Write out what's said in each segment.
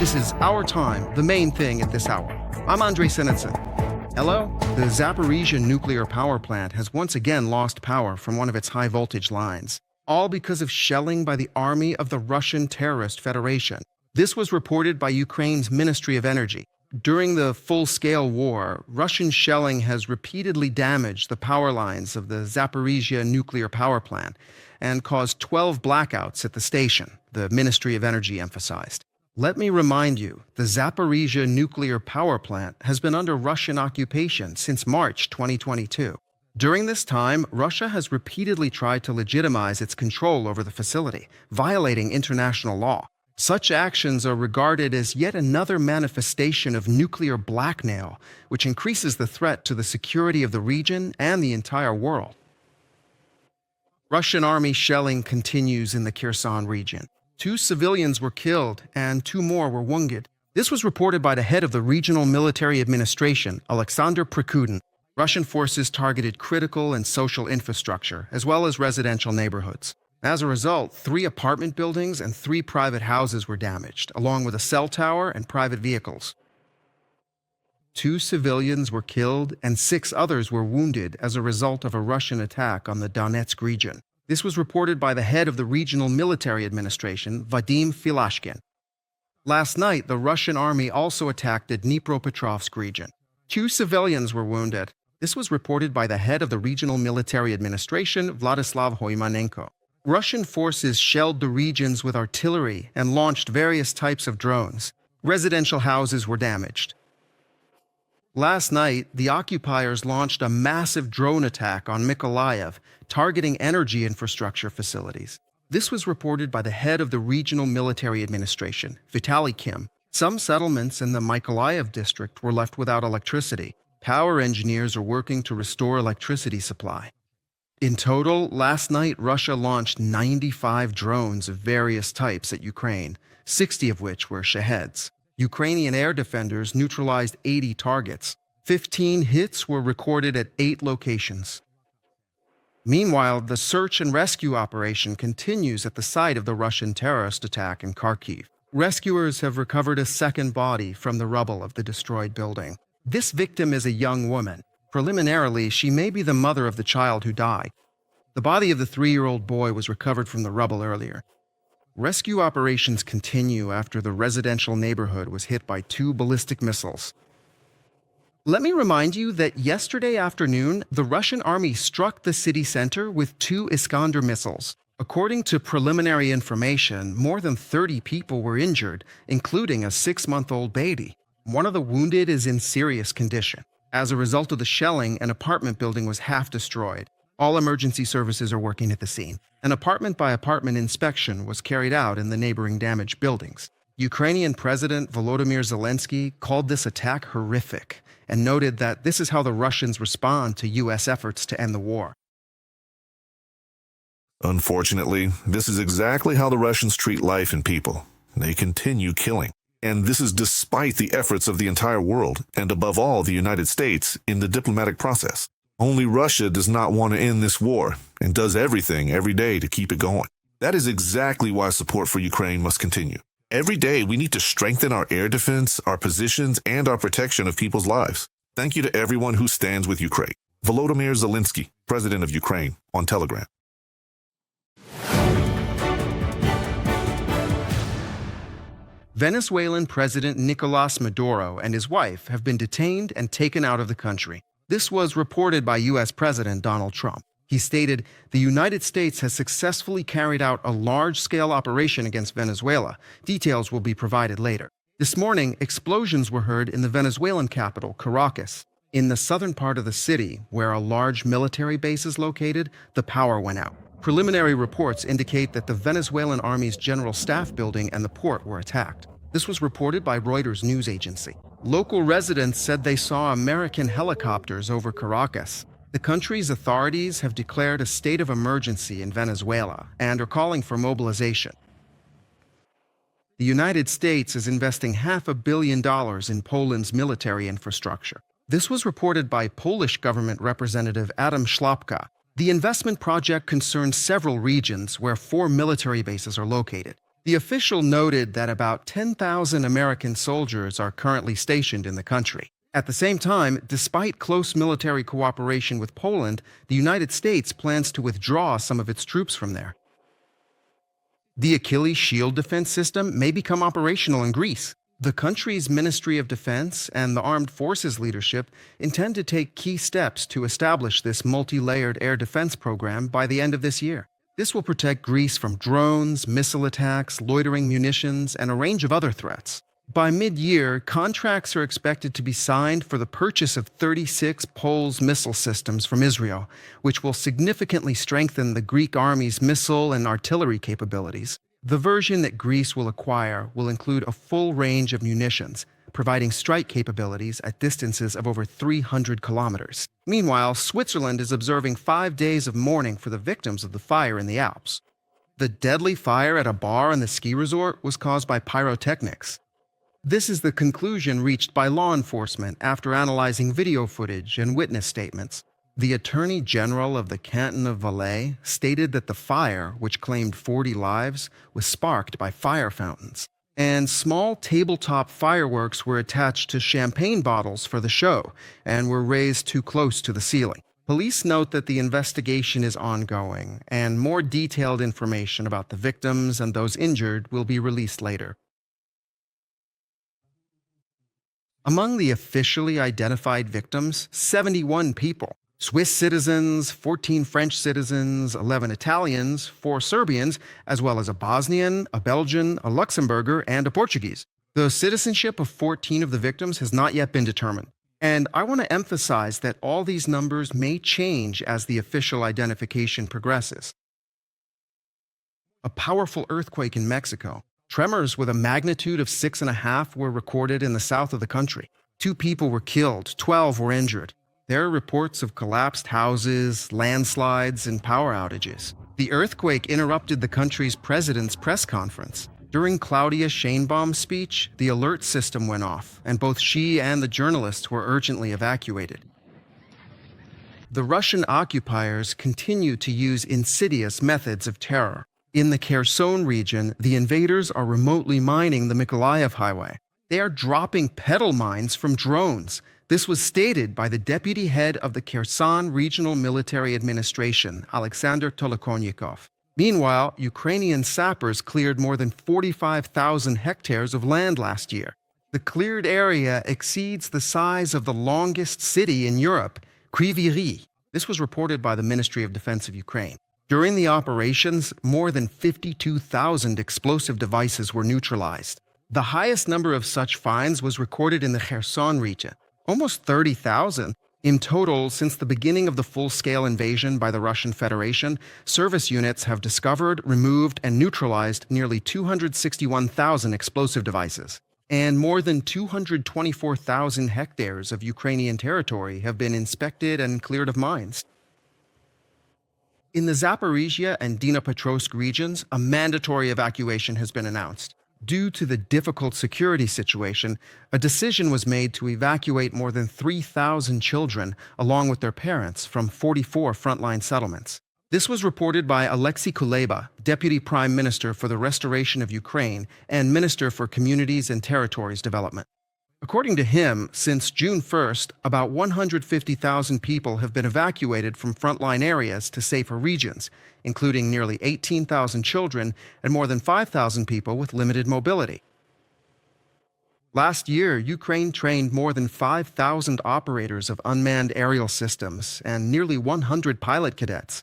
This is Our Time, the main thing at this hour. I'm Andrei Senetsin. Hello? The Zaporizhzhia Nuclear Power Plant has once again lost power from one of its high-voltage lines, all because of shelling by the army of the Russian Terrorist Federation. This was reported by Ukraine's Ministry of Energy. During the full-scale war, Russian shelling has repeatedly damaged the power lines of the Zaporizhzhia Nuclear Power Plant and caused 12 blackouts at the station, the Ministry of Energy emphasized. Let me remind you, the Zaporizhzhia Nuclear Power Plant has been under Russian occupation since March 2022. During this time, Russia has repeatedly tried to legitimize its control over the facility, violating international law. Such actions are regarded as yet another manifestation of nuclear blackmail, which increases the threat to the security of the region and the entire world. Russian army shelling continues in the Kherson region. 2 civilians were killed and 2 more were wounded. This was reported by the head of the Regional Military Administration, Alexander Prokudin. Russian forces targeted critical and social infrastructure, as well as residential neighborhoods. As a result, 3 apartment buildings and 3 private houses were damaged, along with a cell tower and private vehicles. 2 civilians were killed and 6 others were wounded as a result of a Russian attack on the Donetsk region. This was reported by the head of the Regional Military Administration, Vadim Filashkin. Last night, the Russian army also attacked the Dnipropetrovsk region. 2 civilians were wounded. This was reported by the head of the Regional Military Administration, Vladislav Hoymanenko. Russian forces shelled the regions with artillery and launched various types of drones. Residential houses were damaged. Last night, the occupiers launched a massive drone attack on Mykolaiv, targeting energy infrastructure facilities. This was reported by the head of the Regional Military Administration, Vitaly Kim. Some settlements in the Mykolaiv district were left without electricity. Power engineers are working to restore electricity supply. In total, last night, Russia launched 95 drones of various types at Ukraine, 60 of which were Shaheds. Ukrainian air defenders neutralized 80 targets. 15 hits were recorded at 8 locations. Meanwhile, the search and rescue operation continues at the site of the Russian terrorist attack in Kharkiv. Rescuers have recovered a second body from the rubble of the destroyed building. This victim is a young woman. Preliminarily, she may be the mother of the child who died. The body of the 3-year-old boy was recovered from the rubble earlier. Rescue operations continue after the residential neighborhood was hit by 2 ballistic missiles. Let me remind you that yesterday afternoon, the Russian army struck the city center with 2 Iskander missiles. According to preliminary information, more than 30 people were injured, including a 6-month-old baby. One of the wounded is in serious condition. As a result of the shelling, an apartment building was half destroyed. All emergency services are working at the scene. An apartment-by-apartment inspection was carried out in the neighboring damaged buildings. Ukrainian President Volodymyr Zelensky called this attack horrific and noted that this is how the Russians respond to U.S. efforts to end the war. Unfortunately, this is exactly how the Russians treat life and people. They continue killing. And this is despite the efforts of the entire world, and above all, the United States, in the diplomatic process. Only Russia does not want to end this war and does everything every day to keep it going. That is exactly why support for Ukraine must continue. Every day, we need to strengthen our air defense, our positions, and our protection of people's lives. Thank you to everyone who stands with Ukraine. Volodymyr Zelensky, President of Ukraine, on Telegram. Venezuelan President Nicolás Maduro and his wife have been detained and taken out of the country. This was reported by U.S. President Donald Trump. He stated, "The United States has successfully carried out a large-scale operation against Venezuela. Details will be provided later." This morning, explosions were heard in the Venezuelan capital, Caracas. In the southern part of the city, where a large military base is located, the power went out. Preliminary reports indicate that the Venezuelan Army's General Staff building and the port were attacked. This was reported by Reuters news agency. Local residents said they saw American helicopters over Caracas. The country's authorities have declared a state of emergency in Venezuela and are calling for mobilization. The United States is investing $500 million in Poland's military infrastructure. This was reported by Polish government representative Adam Szlapka. The investment project concerns several regions where 4 military bases are located. The official noted that about 10,000 American soldiers are currently stationed in the country. At the same time, despite close military cooperation with Poland, the United States plans to withdraw some of its troops from there. The Achilles shield defense system may become operational in Greece. The country's Ministry of Defense and the Armed Forces leadership intend to take key steps to establish this multi-layered air defense program by the end of this year. This will protect Greece from drones, missile attacks, loitering munitions, and a range of other threats. By mid-year, contracts are expected to be signed for the purchase of 36 Poles missile systems from Israel, which will significantly strengthen the Greek army's missile and artillery capabilities. The version that Greece will acquire will include a full range of munitions, providing strike capabilities at distances of over 300 kilometers. Meanwhile, Switzerland is observing 5 days of mourning for the victims of the fire in the Alps. The deadly fire at a bar in the ski resort was caused by pyrotechnics. This is the conclusion reached by law enforcement after analyzing video footage and witness statements. The Attorney General of the Canton of Valais stated that the fire, which claimed 40 lives, was sparked by fire fountains. And small tabletop fireworks were attached to champagne bottles for the show and were raised too close to the ceiling. Police note that the investigation is ongoing, and more detailed information about the victims and those injured will be released later. Among the officially identified victims, 71 people. Swiss citizens, 14 French citizens, 11 Italians, 4 Serbians, as well as a Bosnian, a Belgian, a Luxembourger, and a Portuguese. The citizenship of 14 of the victims has not yet been determined. And I want to emphasize that all these numbers may change as the official identification progresses. A powerful earthquake in Mexico. Tremors with a magnitude of 6.5 were recorded in the south of the country. 2 people were killed, 12 were injured. There are reports of collapsed houses, landslides, and power outages. The earthquake interrupted the country's president's press conference. During Claudia Sheinbaum's speech, the alert system went off, and both she and the journalists were urgently evacuated. The Russian occupiers continue to use insidious methods of terror. In the Kherson region, the invaders are remotely mining the Mykolaiv highway. They are dropping pedal mines from drones. This was stated by the deputy head of the Kherson Regional Military Administration, Alexander Tolokonnikov. Meanwhile, Ukrainian sappers cleared more than 45,000 hectares of land last year. The cleared area exceeds the size of the longest city in Europe, Kryvyi Rih. This was reported by the Ministry of Defense of Ukraine. During the operations, more than 52,000 explosive devices were neutralized. The highest number of such finds was recorded in the Kherson region, almost 30,000. In total, since the beginning of the full-scale invasion by the Russian Federation, service units have discovered, removed, and neutralized nearly 261,000 explosive devices. And more than 224,000 hectares of Ukrainian territory have been inspected and cleared of mines. In the Zaporizhzhia and Dnipropetrovsk regions, a mandatory evacuation has been announced. Due to the difficult security situation, a decision was made to evacuate more than 3,000 children, along with their parents, from 44 frontline settlements. This was reported by Alexei Kuleba, Deputy Prime Minister for the Restoration of Ukraine and Minister for Communities and Territories Development. According to him, since June 1st, about 150,000 people have been evacuated from frontline areas to safer regions, including nearly 18,000 children and more than 5,000 people with limited mobility. Last year, Ukraine trained more than 5,000 operators of unmanned aerial systems and nearly 100 pilot cadets.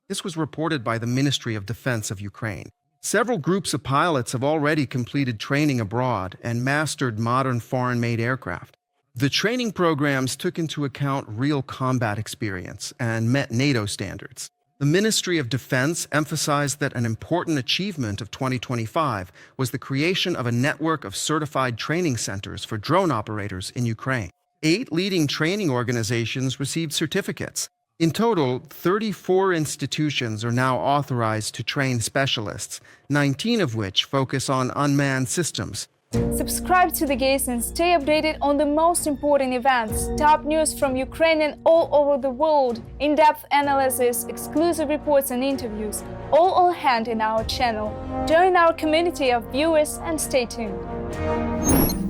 This was reported by the Ministry of Defense of Ukraine. Several groups of pilots have already completed training abroad and mastered modern foreign-made aircraft. The training programs took into account real combat experience and met NATO standards. The Ministry of Defense emphasized that an important achievement of 2025 was the creation of a network of certified training centers for drone operators in Ukraine. 8 leading training organizations received certificates. In total, 34 institutions are now authorized to train specialists, 19 of which focus on unmanned systems. Subscribe to The Gaze and stay updated on the most important events, top news from Ukraine and all over the world, in-depth analysis, exclusive reports and interviews. all hand in our channel. Join our community of viewers and stay tuned.